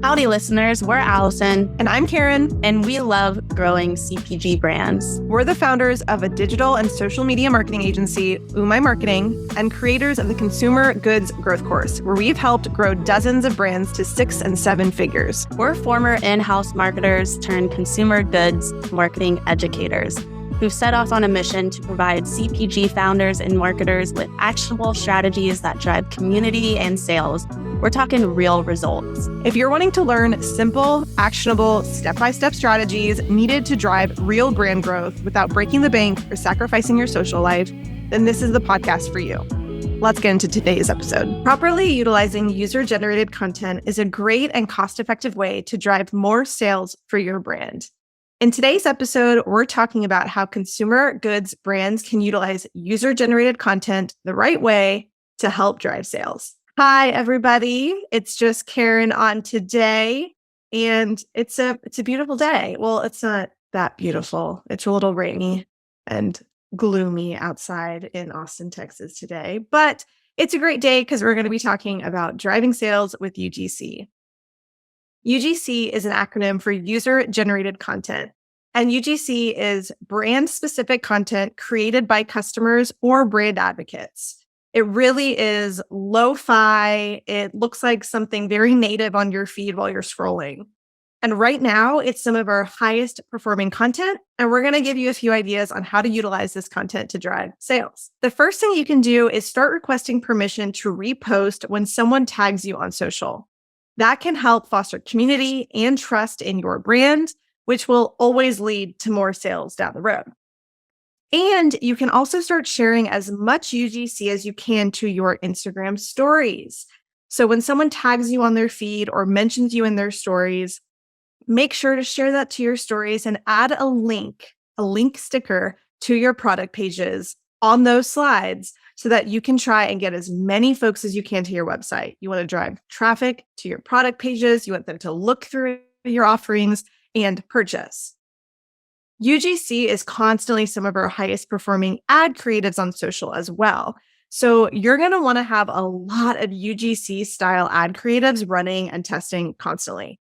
Howdy, listeners. We're Allison. And I'm Karin. And we love growing CPG brands. We're the founders of a digital and social media marketing agency, My Marketing, and creators of the Consumer Goods Growth Course, where we've helped grow dozens of brands to 6 and 7 figures. We're former in-house marketers turned consumer goods marketing educators who've set off on a mission to provide CPG founders and marketers with actionable strategies that drive community and sales. We're talking real results. If you're wanting to learn simple, actionable, step-by-step strategies needed to drive real brand growth without breaking the bank or sacrificing your social life, then this is the podcast for you. Let's get into today's episode. Properly utilizing user-generated content is a great and cost-effective way to drive more sales for your brand. In today's episode, we're talking about how consumer goods brands can utilize user-generated content the right way to help drive sales. Hi, everybody. It's just Karin on today, and it's a beautiful day. Well, it's not that beautiful. It's a little rainy and gloomy outside in Austin, Texas today, but it's a great day because we're going to be talking about driving sales with UGC. UGC is an acronym for user-generated content, and UGC is brand-specific content created by customers or brand advocates. It really is lo-fi. It looks like something very native on your feed while you're scrolling. And right now, it's some of our highest performing content, and we're going to give you a few ideas on how to utilize this content to drive sales. The first thing you can do is start requesting permission to repost when someone tags you on social. That can help foster community and trust in your brand, which will always lead to more sales down the road. And you can also start sharing as much UGC as you can to your Instagram stories. So when someone tags you on their feed or mentions you in their stories, make sure to share that to your stories and add a link sticker to your product pages on those slides so that you can try and get as many folks as you can to your website. You want to drive traffic to your product pages. You want them to look through your offerings and purchase. UGC is constantly some of our highest performing ad creatives on social as well. So you're going to want to have a lot of UGC style ad creatives running and testing constantly.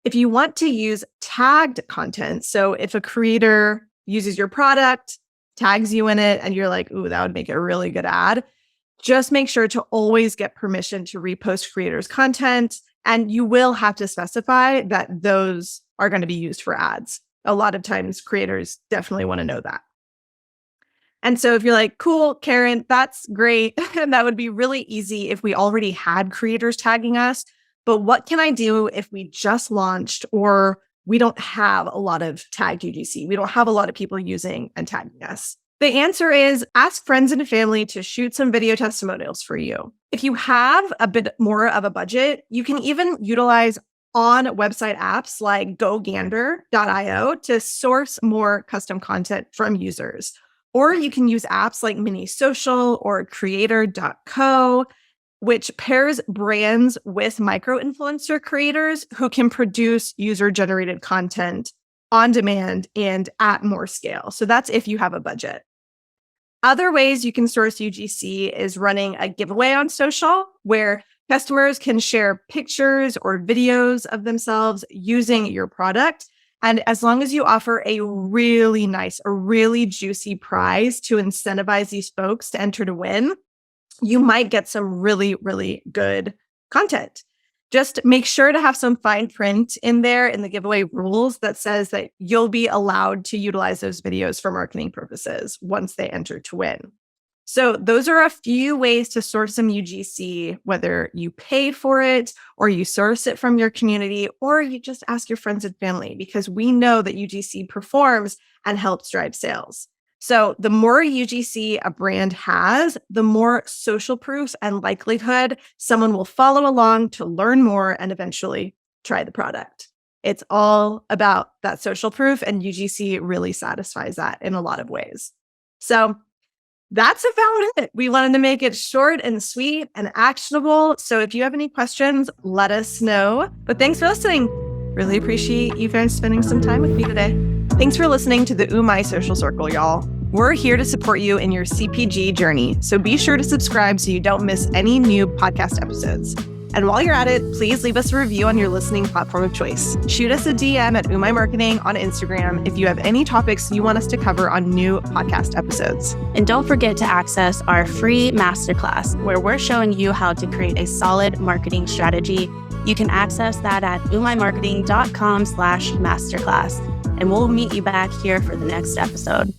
If you want to use tagged content, so if a creator uses your product, tags you in it, and you're like, ooh, that would make a really good ad, just make sure to always get permission to repost creators' content. And you will have to specify that those are going to be used for ads. A lot of times creators definitely want to know that. And so if you're like, cool, Karin, that's great. And that would be really easy if we already had creators tagging us. But what can I do if we just launched or we don't have a lot of tagged UGC? We don't have a lot of people using and tagging us. The answer is ask friends and family to shoot some video testimonials for you. If you have a bit more of a budget, you can even utilize on website apps like GoGander.io to source more custom content from users. Or you can use apps like Mini Social or Creator.co, which pairs brands with micro-influencer creators who can produce user-generated content on demand and at more scale. So that's if you have a budget. Other ways you can source UGC is running a giveaway on social where customers can share pictures or videos of themselves using your product. And as long as you offer a really nice, a really juicy prize to incentivize these folks to enter to win, you might get some really, really good content. Just make sure to have some fine print in there in the giveaway rules that says that you'll be allowed to utilize those videos for marketing purposes once they enter to win. So those are a few ways to source some UGC, whether you pay for it or you source it from your community, or you just ask your friends and family, because we know that UGC performs and helps drive sales. So the more UGC a brand has, the more social proof and likelihood someone will follow along to learn more and eventually try the product. It's all about that social proof, and UGC really satisfies that in a lot of ways. So that's about it. We wanted to make it short and sweet and actionable. So if you have any questions, let us know. But thanks for listening. Really appreciate you guys spending some time with me today. Thanks for listening to the My Social Circle, y'all. We're here to support you in your CPG journey. So be sure to subscribe so you don't miss any new podcast episodes. And while you're at it, please leave us a review on your listening platform of choice. Shoot us a DM at Umai Marketing on Instagram if you have any topics you want us to cover on new podcast episodes. And don't forget to access our free masterclass where we're showing you how to create a solid marketing strategy. You can access that at umaimarketing.com/masterclass. And we'll meet you back here for the next episode.